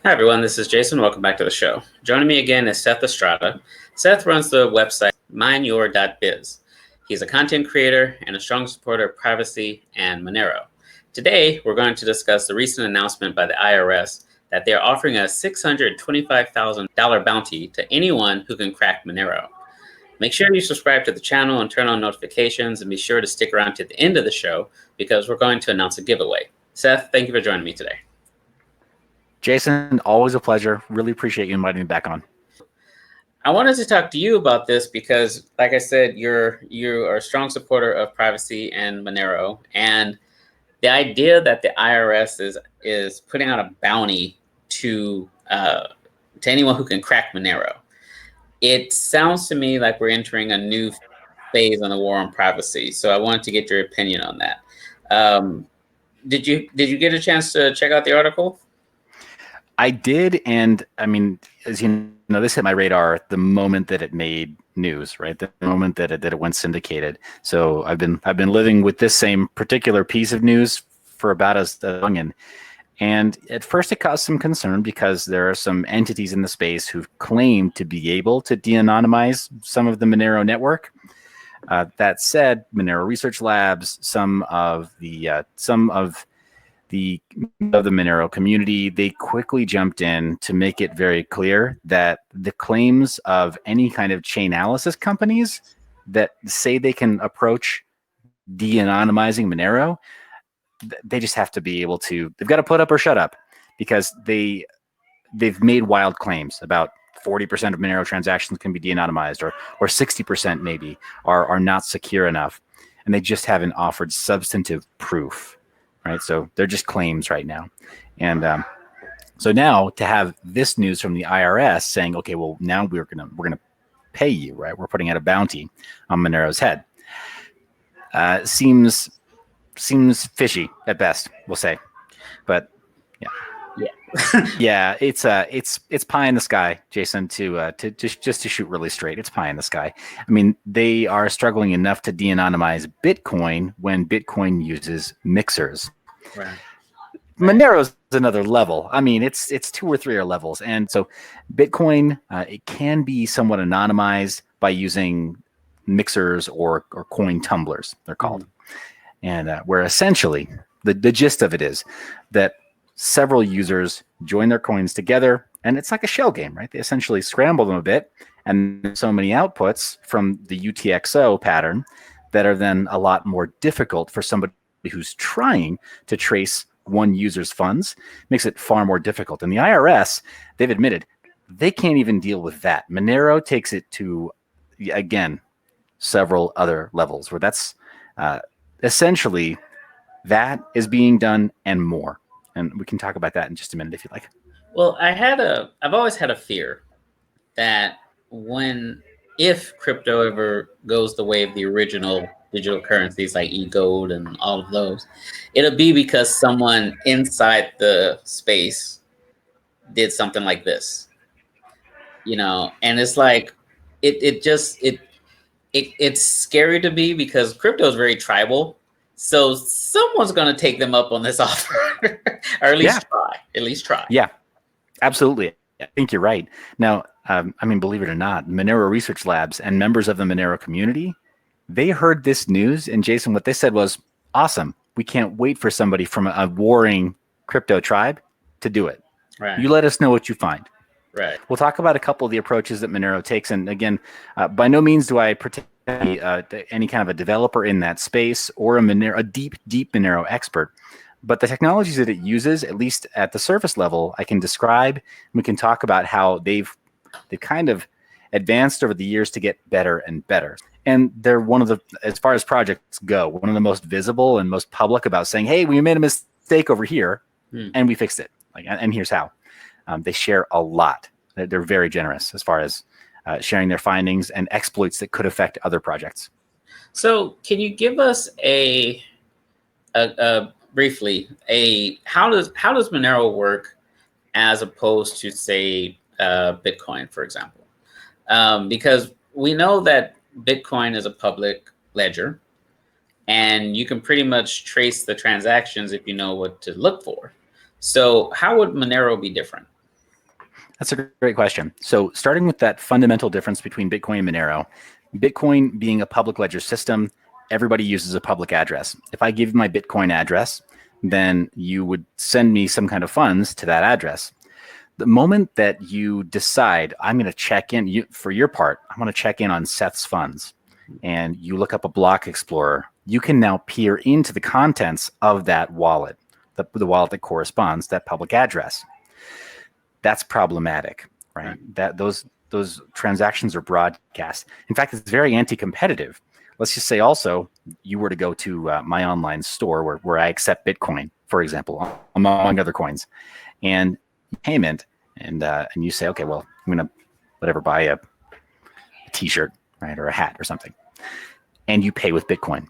Hi, everyone. This is Jason. Welcome back to the show. Joining me again is Seth Estrada. Seth runs the website mineyour.biz. He's a content creator and a strong supporter of privacy and Monero. Today, we're going to discuss the recent announcement by the IRS that they're offering a $625,000 bounty to anyone who can crack Monero. Make sure you subscribe to the channel and turn on notifications, and be sure to stick around to the end of the show because we're going to announce a giveaway. Seth, thank you for joining me today. Jason, always a pleasure. Really appreciate you inviting me back on. I wanted to talk to you about this because, like I said, you are a strong supporter of privacy and Monero, and the idea that the IRS is putting out a bounty to anyone who can crack Monero. It sounds to me like we're entering a new phase on the war on privacy. So I wanted to get your opinion on that. Did you get a chance to check out the article? I did, and I mean, as you know, this hit my radar the moment that it made news, right? The moment that it went syndicated. So I've been living with this same particular piece of news for about as long, and at first it caused some concern because there are some entities in the space who've claimed to be able to de-anonymize some of the Monero network. That said, Monero Research Labs, some of the Monero community, they quickly jumped in to make it very clear that the claims of any kind of chainalysis companies that say they can approach de-anonymizing Monero, they just have to be able to, they've got to put up or shut up, because they've made wild claims about 40% of Monero transactions can be de-anonymized, or 60% maybe are not secure enough, and they just haven't offered substantive proof. Right, so they're just claims right now, and so now to have this news from the IRS saying, okay, well, now we're gonna pay you, right? We're putting out a bounty on Monero's head. Seems fishy at best, we'll say, but yeah, it's pie in the sky, Jason. To shoot really straight, it's pie in the sky. I mean, they are struggling enough to de-anonymize Bitcoin when Bitcoin uses mixers. Right. Monero's another level. I mean, it's 2 or 3 levels, and so Bitcoin it can be somewhat anonymized by using mixers or coin tumblers, they're called, and where essentially the gist of it is that several users join their coins together, and it's like a shell game, right? They essentially scramble them a bit, and so many outputs from the UTXO pattern that are then a lot more difficult for somebody who's trying to trace one user's funds. Makes it far more difficult. And the IRS, they've admitted they can't even deal with that. Monero takes it to, again, several other levels where that's essentially that is being done and more. And we can talk about that in just a minute if you like. Well, I've always had a fear that if crypto ever goes the way of the original digital currencies like e-gold and all of those, it'll be because someone inside the space did something like this, and it's like it's scary to me because crypto is very tribal. So someone's going to take them up on this offer, or at least try. Yeah, absolutely. I think you're right. Now, I mean, believe it or not, Monero Research Labs and members of the Monero community, they heard this news, and Jason, what they said was, awesome. We can't wait for somebody from a warring crypto tribe to do it. Right. You let us know what you find. Right. We'll talk about a couple of the approaches that Monero takes. And again, by no means do I pretend to be any kind of a developer in that space or a deep Monero expert. But the technologies that it uses, at least at the surface level, I can describe. We can talk about how they've kind of advanced over the years to get better and better. And they're one of the, as far as projects go, one of the most visible and most public about saying, hey, we made a mistake over here and we fixed it. And here's how. They share a lot. They're very generous as far as sharing their findings and exploits that could affect other projects. So can you give us briefly how does Monero work as opposed to, say, Bitcoin, for example? Because we know that Bitcoin is a public ledger, and you can pretty much trace the transactions if you know what to look for. So how would Monero be different? That's a great question. So starting with that fundamental difference between Bitcoin and Monero, Bitcoin being a public ledger system, everybody uses a public address. If I give you my Bitcoin address, then you would send me some kind of funds to that address. The moment that you decide, I'm going to check in, for your part, I'm going to check in on Seth's funds, and you look up a block explorer, you can now peer into the contents of that wallet, the wallet that corresponds to that public address. That's problematic, right? That those transactions are broadcast. In fact, it's very anti-competitive. Let's just say also you were to go to my online store where I accept Bitcoin, for example, among other coins, and payment, and you say, okay, well, I'm gonna buy a T-shirt, right, or a hat or something, and you pay with Bitcoin.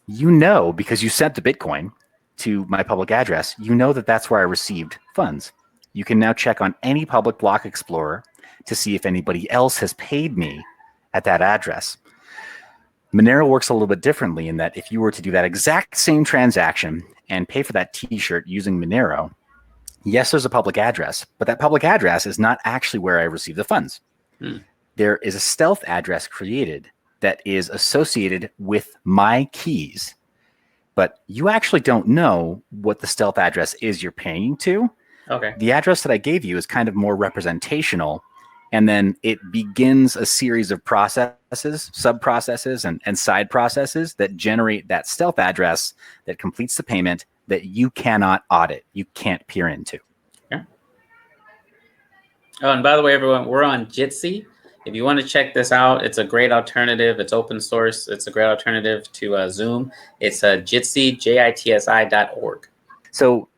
You know, because you sent the Bitcoin to my public address, you know that that's where I received funds. You can now check on any public block explorer to see if anybody else has paid me at that address. Monero works a little bit differently in that if you were to do that exact same transaction and pay for that T-shirt using Monero, yes, there's a public address, but that public address is not actually where I received the funds. There is a stealth address created that is associated with my keys, but you actually don't know what the stealth address is you're paying to. Okay. The address that I gave you is kind of more representational, and then it begins a series of processes, sub-processes, and side processes that generate that stealth address that completes the payment that you cannot audit, you can't peer into. Yeah. Oh, and by the way, everyone, we're on Jitsi. If you want to check this out, it's a great alternative. It's open source. It's a great alternative to Zoom. It's Jitsi, JITSI.org. So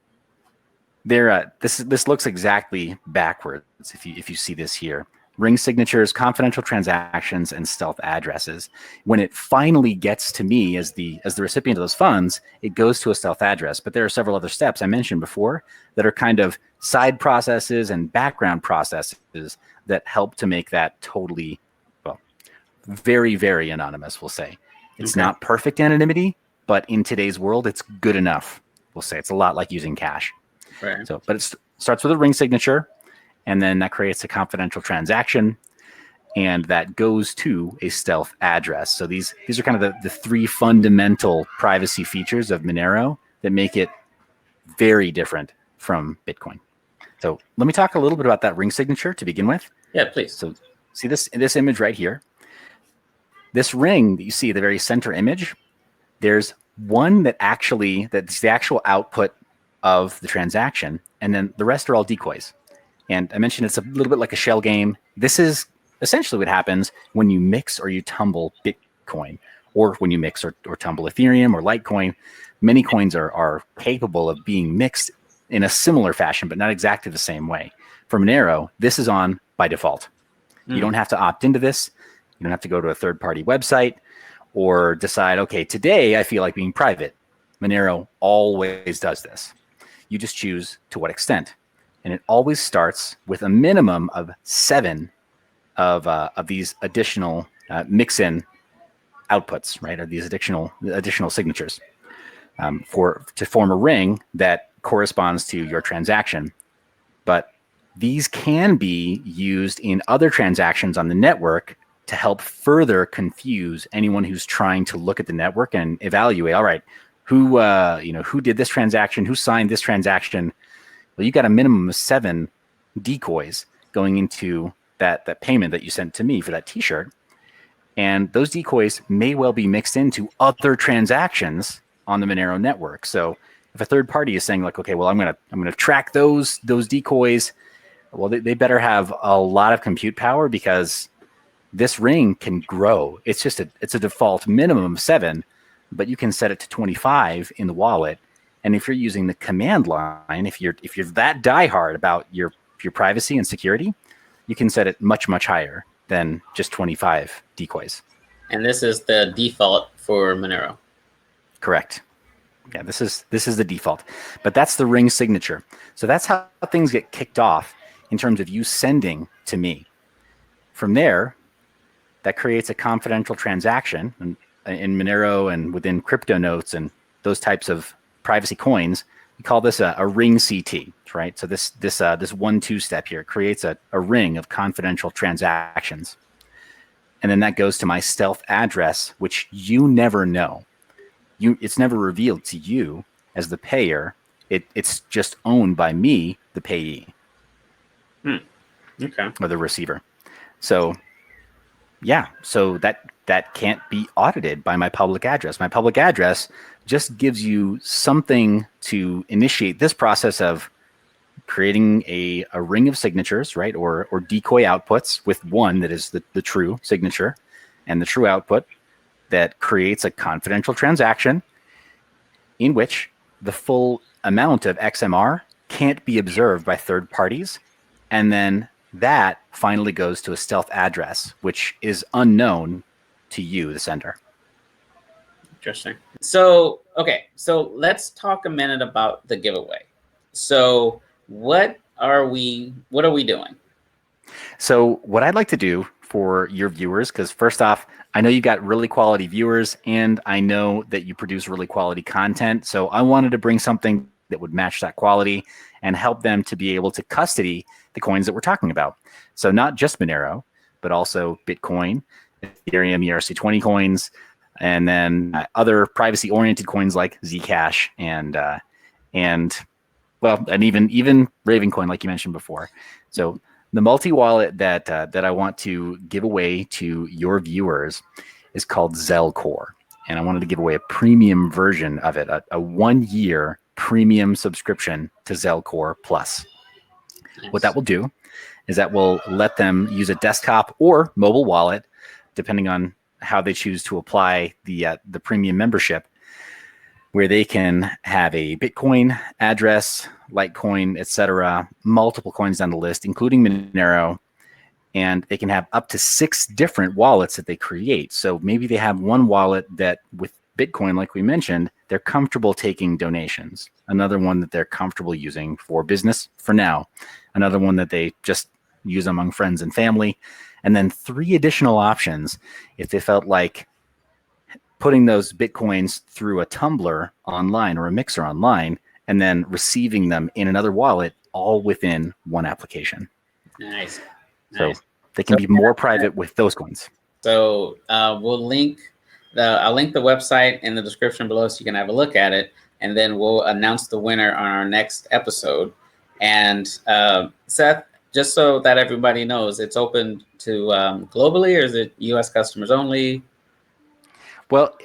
there, this looks exactly backwards. If you see this here, ring signatures, confidential transactions, and stealth addresses. When it finally gets to me as the recipient of those funds, it goes to a stealth address. But there are several other steps I mentioned before that are kind of side processes and background processes that help to make that totally, well, very, very anonymous, we'll say. It's not perfect anonymity, but in today's world, it's good enough. We'll say it's a lot like using cash. Right. So, but it starts with a ring signature, and then that creates a confidential transaction, and that goes to a stealth address. So these are kind of the three fundamental privacy features of Monero that make it very different from Bitcoin. So let me talk a little bit about that ring signature to begin with. Yeah, please. So see this image right here. This ring that you see, the very center image, there's one that's the actual output of the transaction, and then the rest are all decoys. And I mentioned it's a little bit like a shell game. This is essentially what happens when you mix or you tumble Bitcoin, or when you mix or tumble Ethereum or Litecoin. Many coins are capable of being mixed in a similar fashion, but not exactly the same way. For Monero, this is on by default. You don't have to opt into this. You don't have to go to a third-party website or decide, okay, today I feel like being private. Monero always does this. You just choose to what extent. And it always starts with a minimum of 7 of these additional mix-in outputs, right? Or these additional signatures to form a ring that corresponds to your transaction. But these can be used in other transactions on the network to help further confuse anyone who's trying to look at the network and evaluate, all right, who did this transaction, who signed this transaction. Well, you got a minimum of 7 decoys going into that payment that you sent to me for that T-shirt. And those decoys may well be mixed into other transactions on the Monero network. So if a third party is saying like, okay, well, I'm gonna track those decoys, well, they better have a lot of compute power, because this ring can grow. It's a default minimum of 7, but you can set it to 25 in the wallet. And if you're using the command line, if you're that diehard about your privacy and security, you can set it much, much higher than just 25 decoys. And this is the default for Monero. Correct. Yeah, this is the default, but that's the ring signature. So that's how things get kicked off in terms of you sending to me. From there, that creates a confidential transaction in Monero and within crypto notes and those types of privacy coins. we call this a ring CT, right? So this 1-2 step here creates a ring of confidential transactions. And then that goes to my stealth address, which you never know. It's never revealed to you as the payer. It's just owned by me, the payee. Okay. Or the receiver. So yeah, so that can't be audited by my public address. My public address just gives you something to initiate this process of creating a ring of signatures, right? Or decoy outputs with one that is the true signature and the true output that creates a confidential transaction in which the full amount of XMR can't be observed by third parties. And then that finally goes to a stealth address, which is unknown to you, the sender. Interesting. So, okay. So let's talk a minute about the giveaway. So what are we doing? So what I'd like to do for your viewers, because first off, I know you got really quality viewers and I know that you produce really quality content. So I wanted to bring something that would match that quality and help them to be able to custody the coins that we're talking about. So not just Monero, but also Bitcoin, Ethereum, ERC20 coins, and then other privacy-oriented coins like Zcash and even Ravencoin, like you mentioned before. So the multi-wallet that I want to give away to your viewers is called Zelcore. And I wanted to give away a premium version of it, a 1-year premium subscription to Zelcore Plus. Nice. What that will do is that will let them use a desktop or mobile wallet, depending on how they choose to apply the premium membership, where they can have a Bitcoin address, Litecoin, etc., multiple coins down the list, including Monero, and they can have up to 6 different wallets that they create. So maybe they have one wallet that with Bitcoin, like we mentioned, they're comfortable taking donations. Another one that they're comfortable using for business for now. Another one that they just use among friends and family. And then 3 additional options if they felt like putting those Bitcoins through a tumbler online or a mixer online and then receiving them in another wallet all within one application. Nice. So they can be more private with those coins. So we'll link I'll link the website in the description below so you can have a look at it. And then we'll announce the winner on our next episode. And Seth, just so that everybody knows, it's open to globally, or is it US customers only? Well,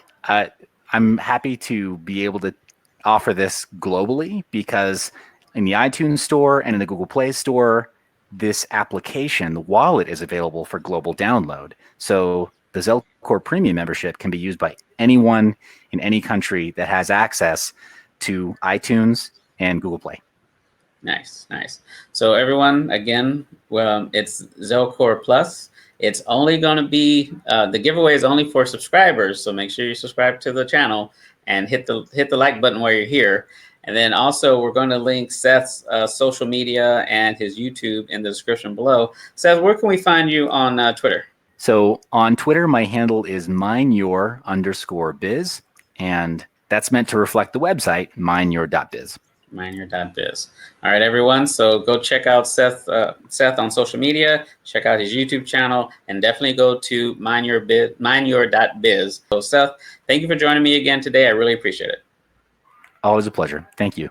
I'm happy to be able to offer this globally because in the iTunes store and in the Google Play store, this application, the wallet, is available for global download. So the Zelcore Premium membership can be used by anyone in any country that has access to iTunes and Google Play. Nice, nice. So everyone, again, well, it's Zelcore Plus. It's only going to be the giveaway is only for subscribers. So make sure you subscribe to the channel and hit the like button while you're here. And then also we're going to link Seth's social media and his YouTube in the description below. Seth, where can we find you on Twitter? So on Twitter, my handle is mineyour_biz, and that's meant to reflect the website, mineyour.biz. mineyour.biz. All right, everyone. So go check out Seth on social media. Check out his YouTube channel, and definitely go to mineyour.biz. So Seth, thank you for joining me again today. I really appreciate it. Always a pleasure. Thank you.